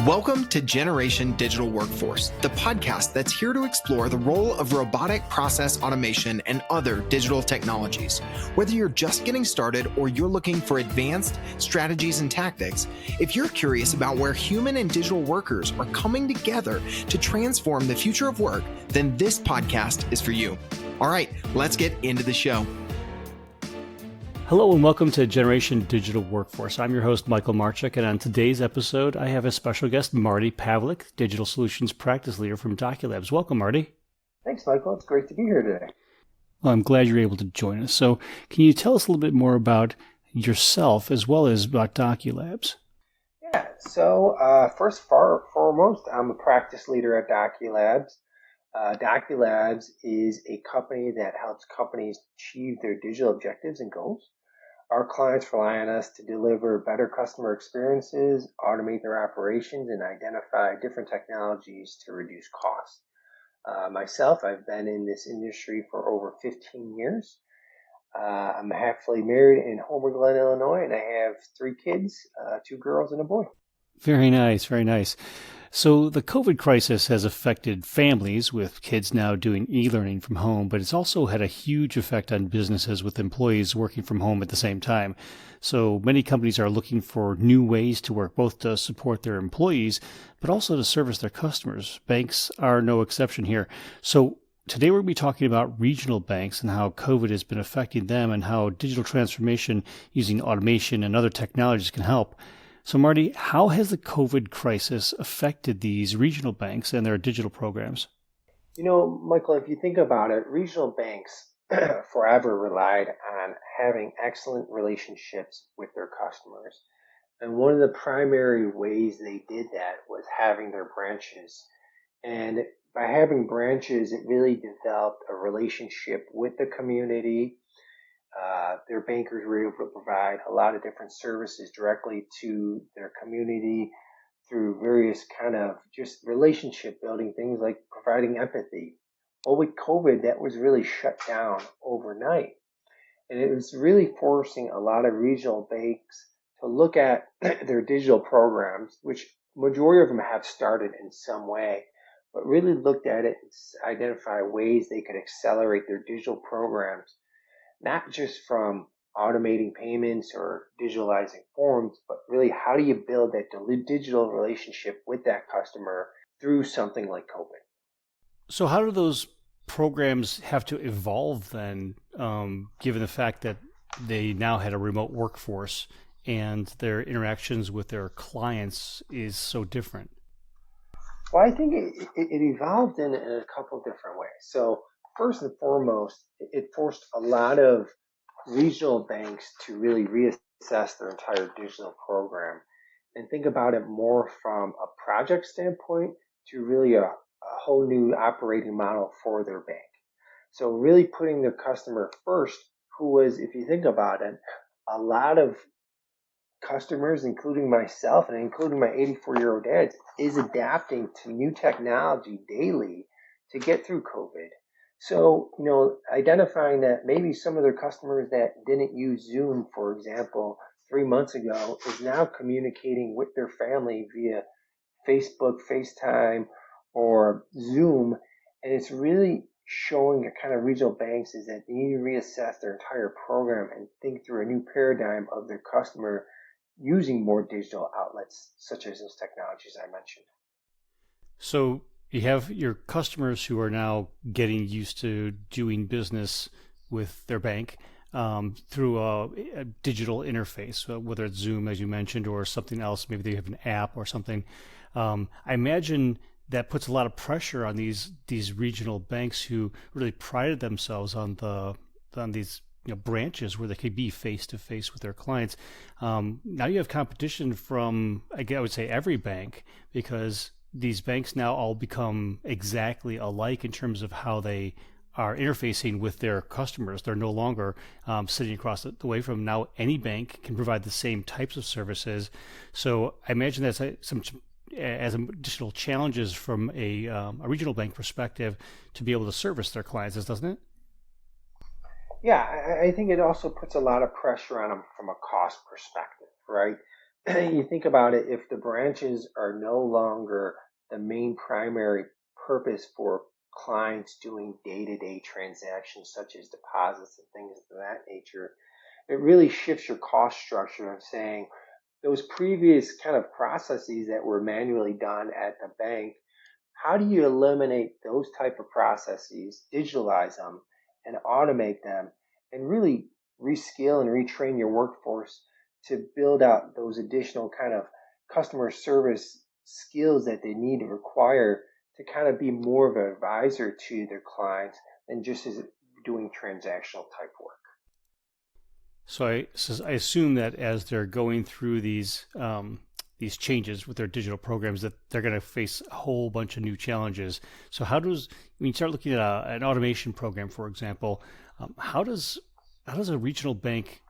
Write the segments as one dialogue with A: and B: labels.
A: Welcome to Generation Digital Workforce, the podcast that's here to explore the role of robotic process automation and other digital technologies. Whether you're just getting started or you're looking for advanced strategies and tactics, if you're curious about where human and digital workers are coming together to transform the future of work, then this podcast is for you. All right, let's get into the show.
B: Hello and welcome to Generation Digital Workforce. I'm your host, Michael Marchuk, and on today's episode, I have a special guest, Marty Pavlik, Digital Solutions Practice Leader from Doculabs. Welcome, Marty.
C: Thanks, Michael. It's great to be here today.
B: Well, I'm glad you're able to join us. So can you tell us a little bit more about yourself as well as about Doculabs?
C: Yeah, so first and foremost, I'm a practice leader at Doculabs. Doculabs is a company that helps companies achieve their digital objectives and goals. Our clients rely on us to deliver better customer experiences, automate their operations, and identify different technologies to reduce costs. Myself, I've been in this industry for over 15 years. I'm happily married in Homer Glen, Illinois, and I have 3 kids, 2 girls and a boy.
B: Very nice, very nice. So the COVID crisis has affected families with kids now doing e-learning from home, but it's also had a huge effect on businesses with employees working from home at the same time. So many companies are looking for new ways to work, both to support their employees, but also to service their customers. Banks are no exception here. So today we're going to be talking about regional banks and how COVID has been affecting them and how digital transformation using automation and other technologies can help. So, Marty, how has the COVID crisis affected these regional banks and their digital programs?
C: You know, Michael, if you think about it, regional banks forever relied on having excellent relationships with their customers. And one of the primary ways they did that was having their branches. And by having branches, it really developed a relationship with the community. Their bankers were able to provide a lot of different services directly to their community through various kind of just relationship building things like providing empathy. Well, with COVID, that was really shut down overnight. And it was really forcing a lot of regional banks to look at their digital programs, which majority of them have started in some way, but really looked at it and identify ways they could accelerate their digital programs, not just from automating payments or digitalizing forms, but really how do you build that digital relationship with that customer through something like COVID?
B: So how do those programs have to evolve then, given the fact that they now had a remote workforce and their interactions with their clients is so different?
C: Well, I think it evolved in a couple of different ways. So first and foremost, it forced a lot of regional banks to really reassess their entire digital program and think about it more from a project standpoint to really a whole new operating model for their bank. So really putting the customer first, who was, if you think about it, a lot of customers, including myself and including my 84-year-old dad, is adapting to new technology daily to get through COVID. So, identifying that maybe some of their customers that didn't use Zoom, for example, 3 months ago, is now communicating with their family via Facebook, FaceTime, or Zoom. And it's really showing the kind of regional banks is that they need to reassess their entire program and think through a new paradigm of their customer using more digital outlets, such as those technologies I mentioned.
B: So you have your customers who are now getting used to doing business with their bank through a digital interface, whether it's Zoom, as you mentioned, or something else. Maybe they have an app or something. I imagine that puts a lot of pressure on these regional banks who really prided themselves on these branches where they could be face to face with their clients. Now you have competition from, I would say, every bank, because these banks now all become exactly alike in terms of how they are interfacing with their customers. They're no longer sitting across the way from them. Now any bank can provide the same types of services. So I imagine that's some as additional challenges from a regional bank perspective to be able to service their clients, doesn't it?
C: Yeah, I think it also puts a lot of pressure on them from a cost perspective, right? you think about it, if the branches are no longer the main primary purpose for clients doing day-to-day transactions such as deposits and things of that nature, it really shifts your cost structure of saying those previous kind of processes that were manually done at the bank, how do you eliminate those type of processes, digitalize them, and automate them, and really reskill and retrain your workforce to build out those additional kind of customer service skills that they need to require to kind of be more of an advisor to their clients than just as doing transactional type work.
B: So I assume that as they're going through these changes with their digital programs, that they're going to face a whole bunch of new challenges. So when you start looking at an automation program, for example, how does a regional bank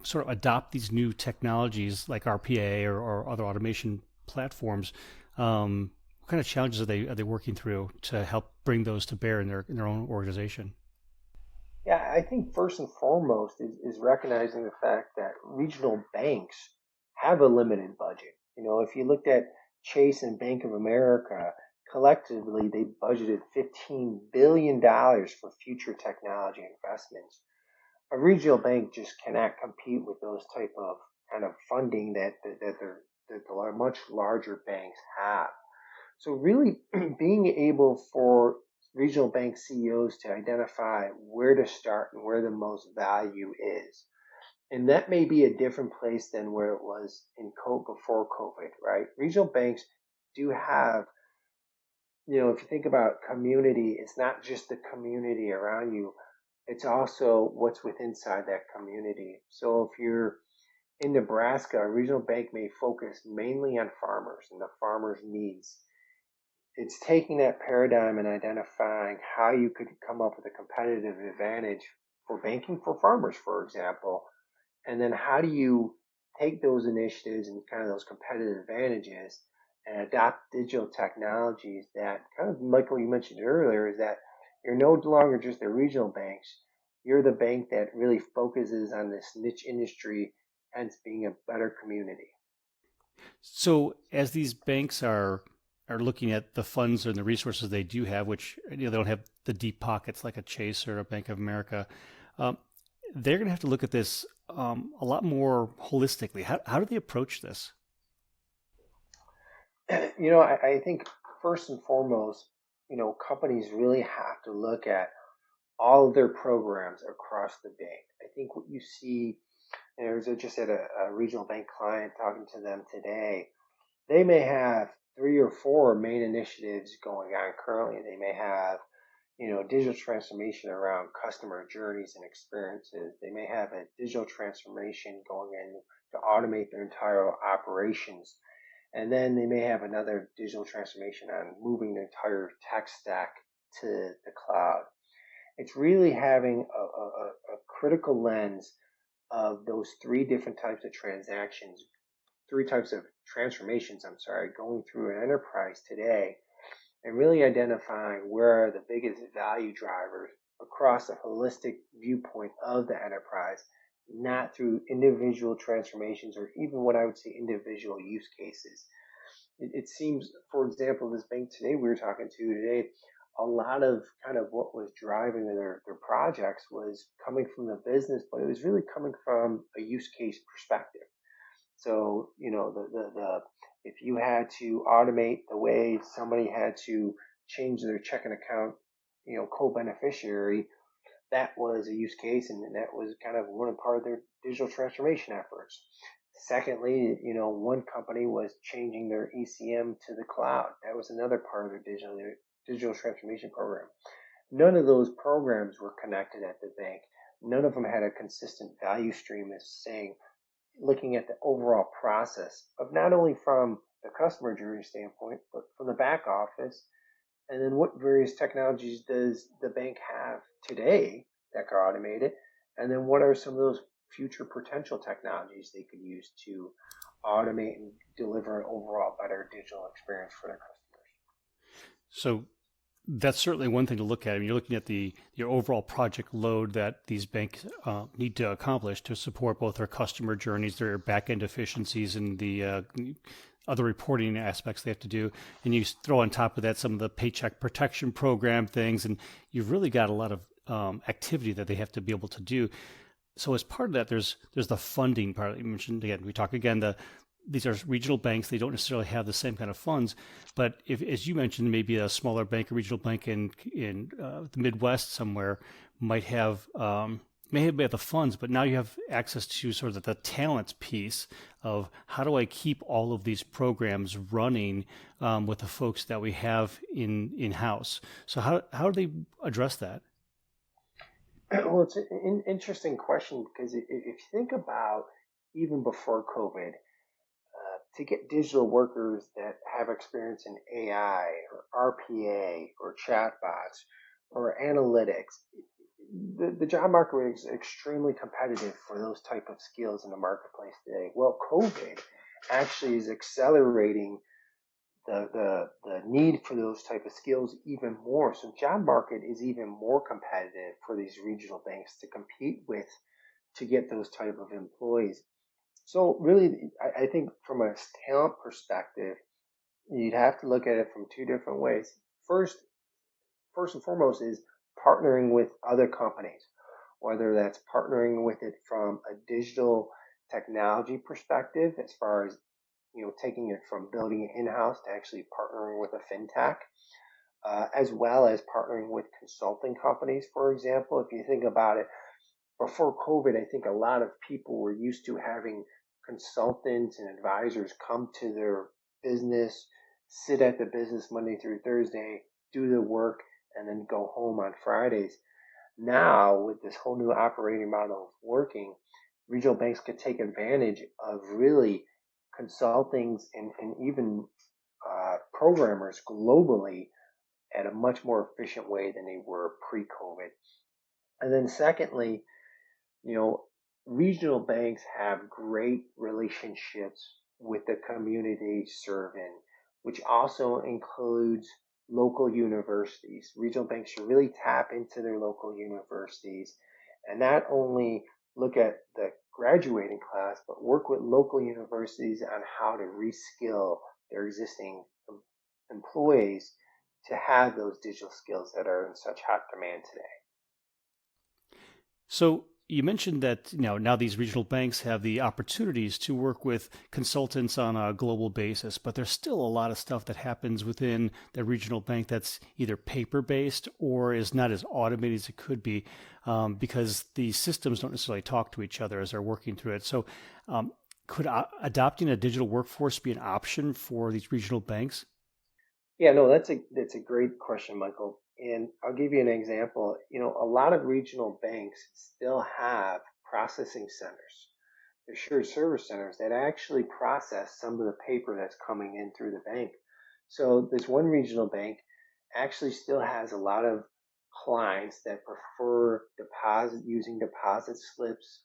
B: sort of adopt these new technologies like RPA or other automation platforms? What kind of challenges are they working through to help bring those to bear in their own organization?
C: Yeah, I think first and foremost is recognizing the fact that regional banks have a limited budget. If you looked at Chase and Bank of America, collectively they budgeted $15 billion for future technology investments. A regional bank just cannot compete with those type of kind of funding that the much larger banks have. So really being able for regional bank CEOs to identify where to start and where the most value is. And that may be a different place than where it was before COVID, right? Regional banks do have, if you think about community, it's not just the community around you, it's also what's within inside that community. So if you're in Nebraska, a regional bank may focus mainly on farmers and the farmers' needs. It's taking that paradigm and identifying how you could come up with a competitive advantage for banking for farmers, for example. And then how do you take those initiatives and kind of those competitive advantages and adopt digital technologies that kind of like what you mentioned earlier is that you're no longer just the regional banks. You're the bank that really focuses on this niche industry, hence being a better community.
B: So as these banks are looking at the funds and the resources they do have, which they don't have the deep pockets like a Chase or a Bank of America, um, they're going to have to look at this a lot more holistically. How do they approach this?
C: I think first and foremost, companies really have to look at all of their programs across the bank. I think what you see, and just at a regional bank client talking to them today, they may have 3 or 4 main initiatives going on currently. They may have, digital transformation around customer journeys and experiences. They may have a digital transformation going in to automate their entire operations. And then they may have another digital transformation on moving the entire tech stack to the cloud. It's really having a critical lens of those 3 types of transformations, going through an enterprise today and really identifying where are the biggest value drivers across a holistic viewpoint of the enterprise, not through individual transformations or even what I would say individual use cases. It seems, for example, this bank today we were talking to today, a lot of kind of what was driving their projects was coming from the business, but it was really coming from a use case perspective. So, if you had to automate the way somebody had to change their checking account, co-beneficiary, that was a use case and that was kind of one part of their digital transformation efforts. Secondly, one company was changing their ECM to the cloud. That was another part of their digital transformation program. None of those programs were connected at the bank. None of them had a consistent value stream as saying, looking at the overall process of not only from the customer journey standpoint, but from the back office. And then what various technologies does the bank have today that are automated? And then what are some of those future potential technologies they could use to automate and deliver an overall better digital experience for their customers?
B: So That's certainly one thing to look at. I mean, you're looking at your overall project load that these banks need to accomplish to support both their customer journeys, their back end efficiencies, and the other reporting aspects they have to do. And you throw on top of that some of the paycheck protection program things, and you've really got a lot of activity that they have to be able to do. So as part of that, there's the funding part that you mentioned. Again, we talk again these are regional banks. They don't necessarily have the same kind of funds, but if, as you mentioned, maybe a smaller bank, a regional bank in the Midwest somewhere may have the funds, but now you have access to sort of the talent piece of how do I keep all of these programs running with the folks that we have in house. So how do they address that?
C: Well, it's an interesting question because if you think about even before COVID, to get digital workers that have experience in AI or RPA or chatbots or analytics, the job market is extremely competitive for those type of skills in the marketplace today. Well, COVID actually is accelerating the need for those type of skills even more. So job market is even more competitive for these regional banks to compete with to get those type of employees. So really, I think from a talent perspective, you'd have to look at it from two different ways. First and foremost is partnering with other companies, whether that's partnering with it from a digital technology perspective, as far as taking it from building it in-house to actually partnering with a fintech, as well as partnering with consulting companies. For example, if you think about it, before COVID, I think a lot of people were used to having consultants and advisors come to their business, sit at the business Monday through Thursday, do the work, and then go home on Fridays. Now, with this whole new operating model of working, regional banks could take advantage of really consultings and even programmers globally at a much more efficient way than they were pre-COVID. And then secondly, you know, regional banks have great relationships with the community they serve in, which also includes local universities. Regional banks should really tap into their local universities and not only look at the graduating class, but work with local universities on how to reskill their existing employees to have those digital skills that are in such hot demand today.
B: So you mentioned that now these regional banks have the opportunities to work with consultants on a global basis, but there's still a lot of stuff that happens within the regional bank that's either paper-based or is not as automated as it could be because the systems don't necessarily talk to each other as they're working through it. So could adopting a digital workforce be an option for these regional banks?
C: Yeah, no, that's a great question, Michael. And I'll give you an example. A lot of regional banks still have processing centers. They're shared service centers that actually process some of the paper that's coming in through the bank. So this one regional bank actually still has a lot of clients that prefer using deposit slips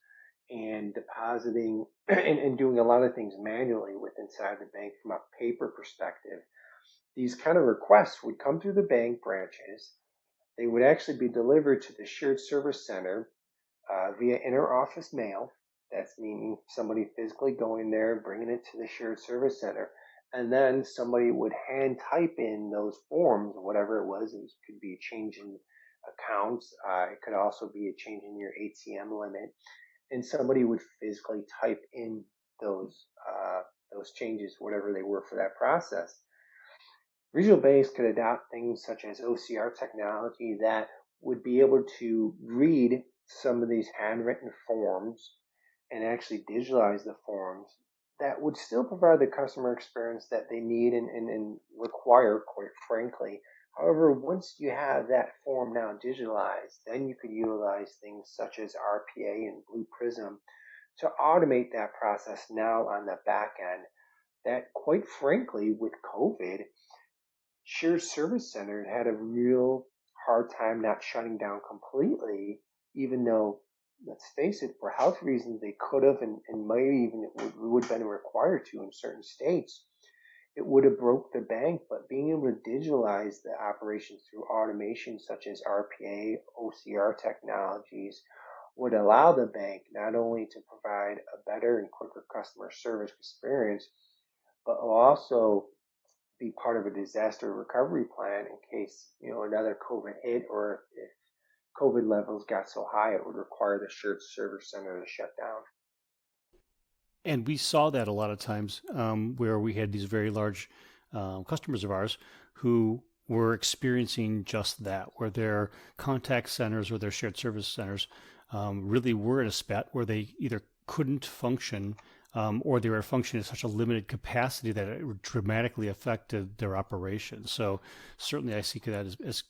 C: and depositing and doing a lot of things manually with inside the bank from a paper perspective. These kind of requests would come through the bank branches. They would actually be delivered to the shared service center via inter-office mail. That's meaning somebody physically going there, bringing it to the shared service center, and then somebody would hand type in those forms, whatever it was. It could be a change in accounts. It could also be a change in your ATM limit, and somebody would physically type in those changes, whatever they were for that process. Regional banks could adopt things such as OCR technology that would be able to read some of these handwritten forms and actually digitalize the forms that would still provide the customer experience that they need and require, quite frankly. However, once you have that form now digitalized, then you could utilize things such as RPA and Blue Prism to automate that process now on the back end. That, quite frankly, with COVID, shared service center had a real hard time not shutting down completely, even though, let's face it, for health reasons, they could have and maybe even would have been required to in certain states. it would have broke the bank, but being able to digitalize the operations through automation such as RPA, OCR technologies would allow the bank not only to provide a better and quicker customer service experience, but will also be part of a disaster recovery plan in case, another COVID hit, or if COVID levels got so high it would require the shared service center to shut down.
B: And we saw that a lot of times where we had these very large customers of ours who were experiencing just that, where their contact centers or their shared service centers really were in a spat where they either couldn't function or they were functioning at such a limited capacity that it dramatically affected their operations. So certainly I see that as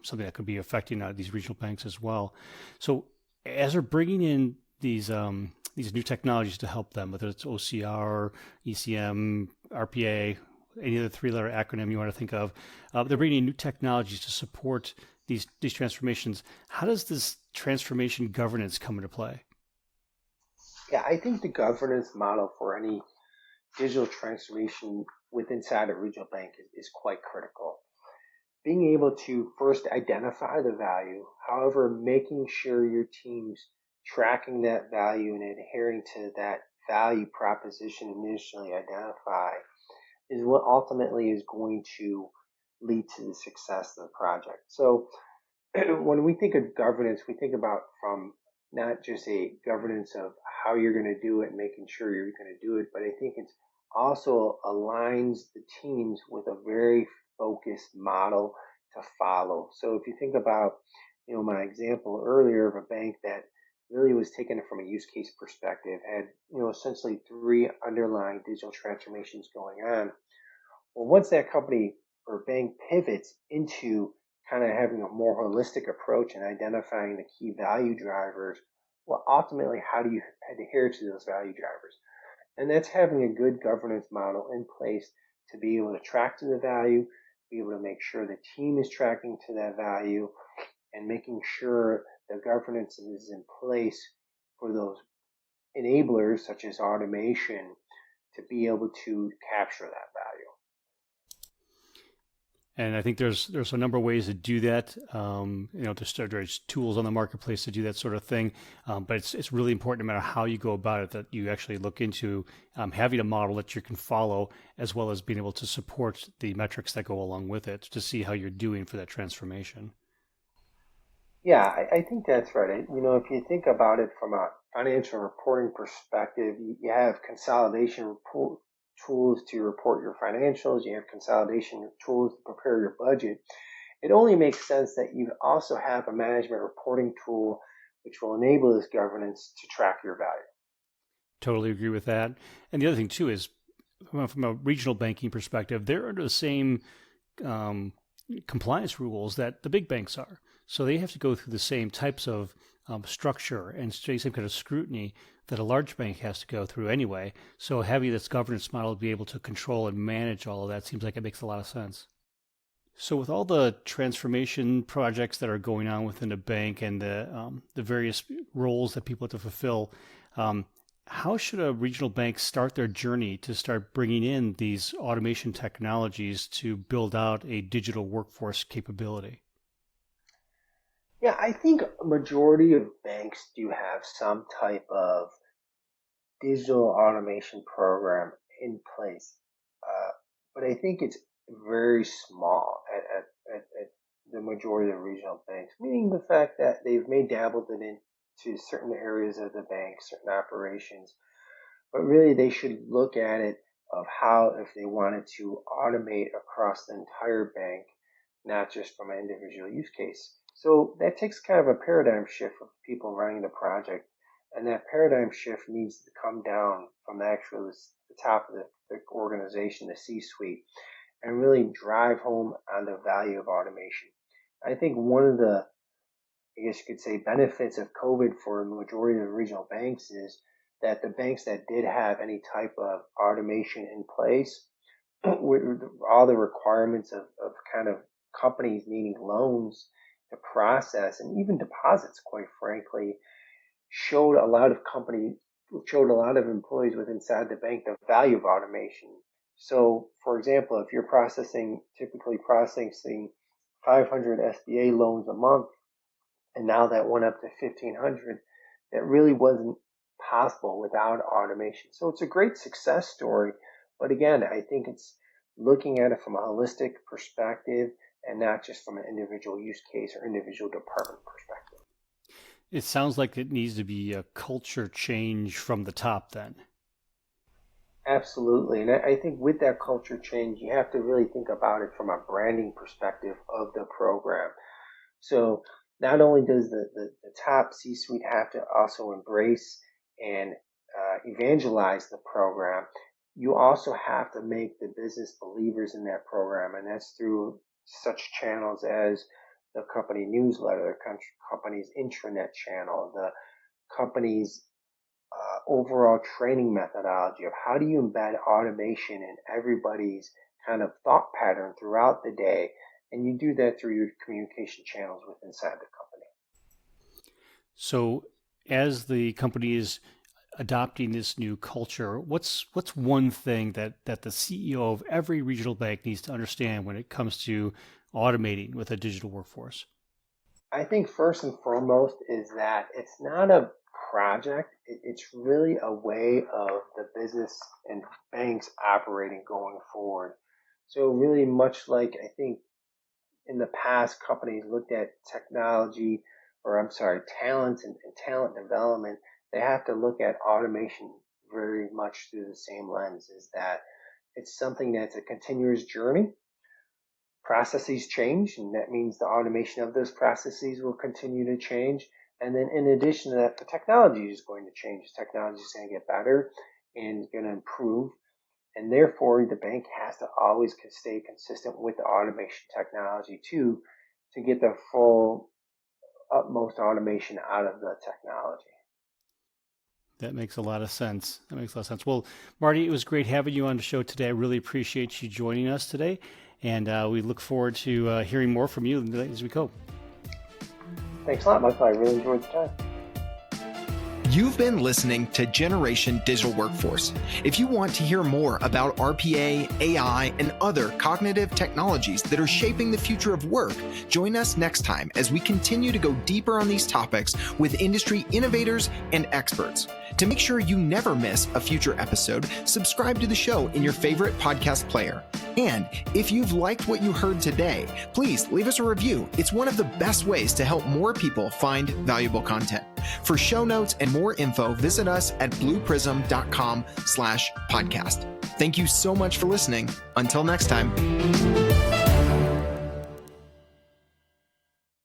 B: something that could be affecting these regional banks as well. So as they're bringing in these new technologies to help them, whether it's OCR, ECM, RPA, any of the three-letter acronym you want to think of, they're bringing in new technologies to support these transformations. How does this transformation governance come into play?
C: Yeah, I think the governance model for any digital transformation inside a regional bank is quite critical. Being able to first identify the value, however, making sure your team's tracking that value and adhering to that value proposition initially identified is what ultimately is going to lead to the success of the project. So when we think of governance, we think about from not just a governance of how you're going to do it, making sure you're going to do it, but I think it also aligns the teams with a very focused model to follow. So if you think about, my example earlier of a bank that really was taken from a use case perspective, had, essentially 3 underlying digital transformations going on. Well, once that company or bank pivots into kind of having a more holistic approach and identifying the key value drivers, well, ultimately, how do you adhere to those value drivers? And that's having a good governance model in place to be able to track to the value, be able to make sure the team is tracking to that value, and making sure the governance is in place for those enablers such as automation to be able to capture that value.
B: And I think there's a number of ways to do that. There's tools on the marketplace to do that sort of thing. But it's really important, no matter how you go about it, that you actually look into having a model that you can follow, as well as being able to support the metrics that go along with it to see how you're doing for that transformation.
C: Yeah, I think that's right. If you think about it from a financial reporting perspective, you have consolidation tools to report your financials, you have consolidation tools to prepare your budget. It only makes sense that you also have a management reporting tool which will enable this governance to track your value.
B: Totally agree with that. And the other thing too is from a regional banking perspective, they're under the same compliance rules that the big banks are. So they have to go through the same types of structure and same kind of scrutiny that a large bank has to go through anyway. So having this governance model to be able to control and manage all of that seems like it makes a lot of sense. So with all the transformation projects that are going on within a bank and the various roles that people have to fulfill, how should a regional bank start their journey to start bringing in these automation technologies to build out a digital workforce capability?
C: Yeah, I think a majority of banks do have some type of digital automation program in place, but I think it's very small at the majority of the regional banks, meaning the fact that they've may dabbled it into certain areas of the bank, certain operations, but really they should look at it of how if they wanted to automate across the entire bank, not just from an individual use case. So that takes kind of a paradigm shift of people running the project. And that paradigm shift needs to come down from actually the top of the organization, the C-suite, and really drive home on the value of automation. I think one of the, I guess you could say, benefits of COVID for the majority of the regional banks is that the banks that did have any type of automation in place, with all the requirements of kind of companies needing loans to process and even deposits, quite frankly, showed a lot of employees within inside the bank the value of automation. So, for example, if you're typically processing 500 SBA loans a month, and now that went up to 1,500, that really wasn't possible without automation. So it's a great success story. But again, I think it's looking at it from a holistic perspective and not just from an individual use case or individual department perspective.
B: It sounds like it needs to be a culture change from the top then.
C: Absolutely. And I think with that culture change, you have to really think about it from a branding perspective of the program. So not only does the top C-suite have to also embrace and evangelize the program, you also have to make the business believers in that program. And that's through such channels as the company newsletter, the company's intranet channel, the company's overall training methodology of how do you embed automation in everybody's kind of thought pattern throughout the day. And you do that through your communication channels inside the company.
B: So as the company is adopting this new culture, what's one thing that the CEO of every regional bank needs to understand when it comes to automating with a digital workforce?
C: I think first and foremost is that it's not a project. It's really a way of the business and banks operating going forward. So really much like I think in the past companies looked at technology talent and talent development, they have to look at automation very much through the same lens, is that it's something that's a continuous journey. Processes change, and that means the automation of those processes will continue to change. And then in addition to that, the technology is going to change. The technology is going to get better and going to improve. And therefore, the bank has to always stay consistent with the automation technology too, to get the full utmost automation out of the technology.
B: That makes a lot of sense. Well, Marty, it was great having you on the show today. I really appreciate you joining us today. And we look forward to hearing more from you as we go.
C: Thanks a lot, Michael. I really enjoyed the time.
A: You've been listening to Generation Digital Workforce. If you want to hear more about RPA, AI, and other cognitive technologies that are shaping the future of work, join us next time as we continue to go deeper on these topics with industry innovators and experts. To make sure you never miss a future episode, subscribe to the show in your favorite podcast player. And if you've liked what you heard today, please leave us a review. It's one of the best ways to help more people find valuable content. For show notes and more info, visit us at blueprism.com/podcast. Thank you so much for listening. Until next time.